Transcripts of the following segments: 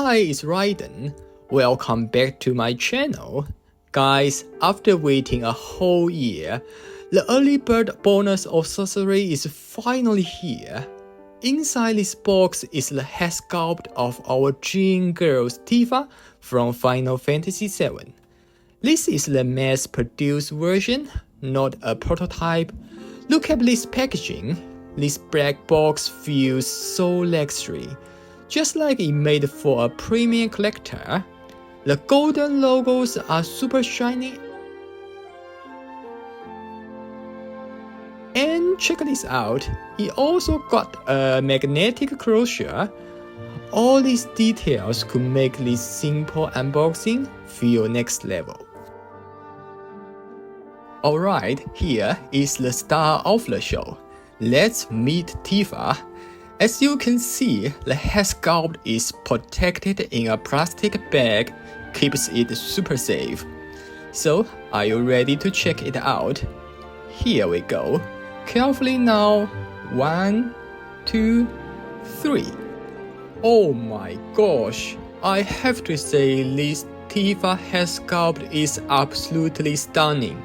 Hi, it's Raiden. Welcome back to my channel. Guys, after waiting a whole year, the early bird bonus accessory is finally here. Inside this box is the head sculpt of our dream girl Tifa from Final Fantasy VII. This is the mass-produced version, not a prototype. Look at this packaging. This black box feels so luxury, just like it made for a premium collector. The golden logos are super shiny. And check this out, it also got a magnetic closure. All these details could make this simple unboxing feel next level. Alright, here is the star of the show. Let's meet Tifa. As you can see, the head sculpt is protected in a plastic bag, keeps it super safe. So, are you ready to check it out? Here we go. Carefully now. 1, 2, 3. Oh my gosh, I have to say this Tifa head sculpt is absolutely stunning.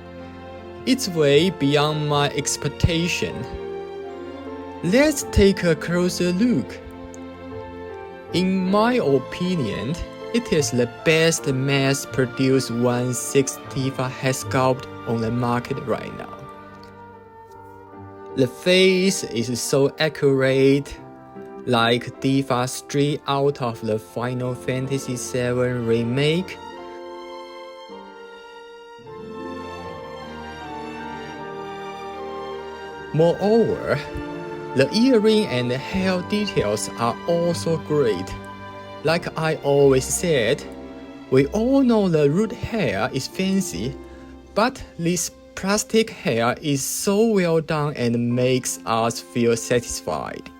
It's way beyond my expectation. Let's take a closer look. In my opinion, it is the best mass-produced 1/6 Tifa head sculpt on the market right now. The face is so accurate, like Tifa straight out of the Final Fantasy VII remake. Moreover, the earring and the hair details are also great. Like I always said, we all know the root hair is fancy, but this plastic hair is so well done and makes us feel satisfied.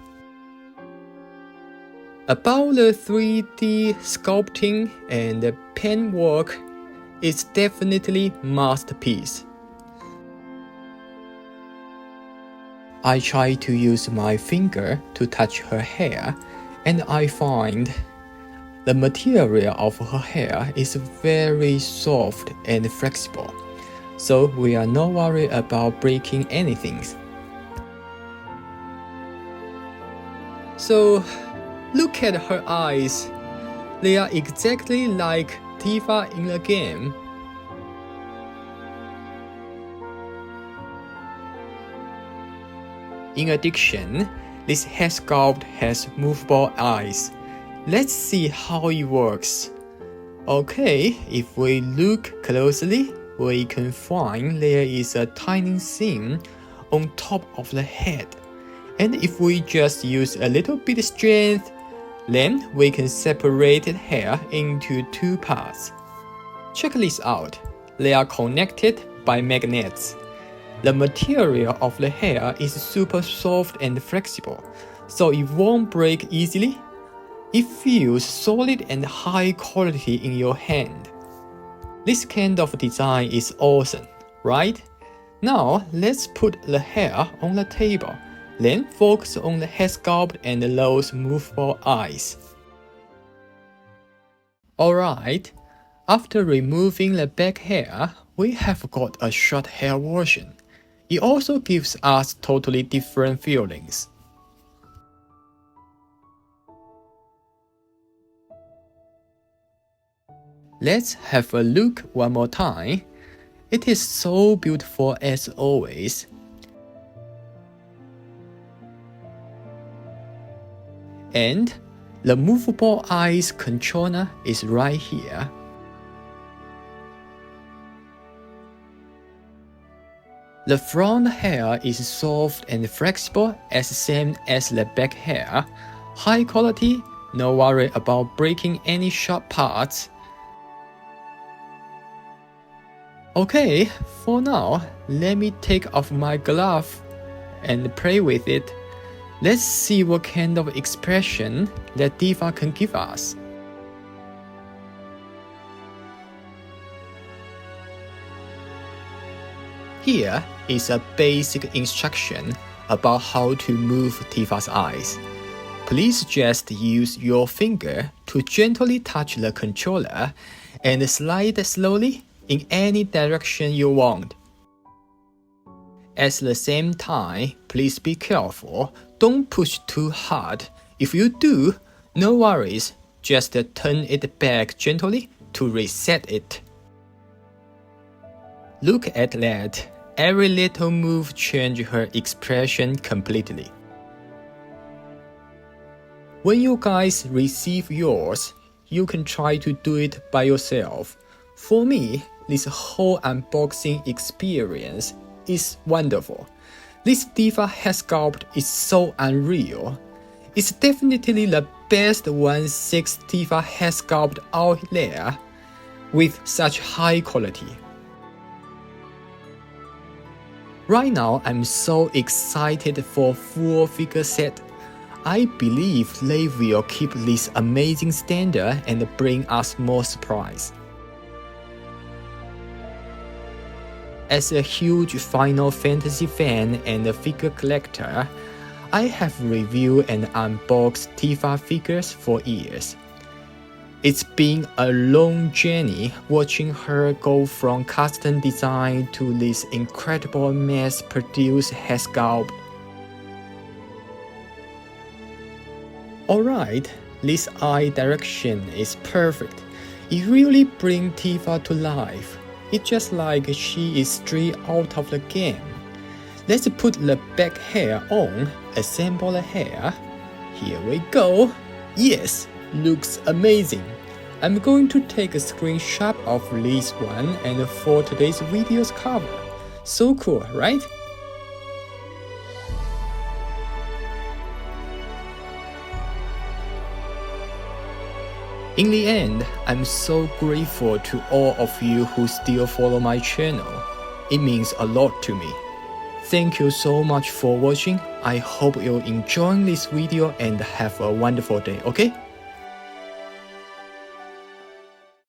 About the 3D sculpting and the pen work, it's definitely masterpiece. I try to use my finger to touch her hair, and I find the material of her hair is very soft and flexible, so we are not worried about breaking anything. So, look at her eyes. They are exactly like Tifa in the game. In addition, this head sculpt has movable eyes. Let's see how it works. Okay, if we look closely, we can find there is a tiny seam on top of the head. And if we just use a little bit of strength, then we can separate the hair into two parts. Check this out. They are connected by magnets. The material of the hair is super soft and flexible, so it won't break easily. It feels solid and high quality in your hand. This kind of design is awesome, right? Now let's put the hair on the table, then focus on the head sculpt and those movable eyes. Alright, after removing the back hair, we have got a short hair version. It also gives us totally different feelings. Let's have a look one more time. It is so beautiful as always. And the movable eyes controller is right here. The front hair is soft and flexible as same as the back hair. High quality, no worry about breaking any sharp parts. Okay, for now, let me take off my glove and play with it. Let's see what kind of expression that Tifa can give us. Here is a basic instruction about how to move Tifa's eyes. please just use your finger to gently touch the controller and slide slowly in any direction you want. At the same time, please be careful, don't push too hard. If you do, no worries, just turn it back gently to reset it. Look at that, every little move changed her expression completely. When you guys receive yours, you can try to do it by yourself. For me, this whole unboxing experience is wonderful. This Tifa head sculpt is so unreal. It's definitely the best 1/6 Tifa head sculpt out there with such high quality. Right now, I'm so excited for full figure set. I believe they will keep this amazing standard and bring us more surprise. As a huge Final Fantasy fan and a figure collector, I have reviewed and unboxed Tifa figures for years. It's been a long journey watching her go from custom design to this incredible mass-produced head sculpt. Alright, this eye direction is perfect. It really brings Tifa to life. It's just like she is straight out of the game. Let's put the back hair on, assemble the hair. Here we go. Yes, looks amazing. I'm going to take a screenshot of this one and for today's video's cover. So cool, right? In the end, I'm so grateful to all of you who still follow my channel. It means a lot to me. Thank you so much for watching. I hope you're enjoying this video and have a wonderful day, okay?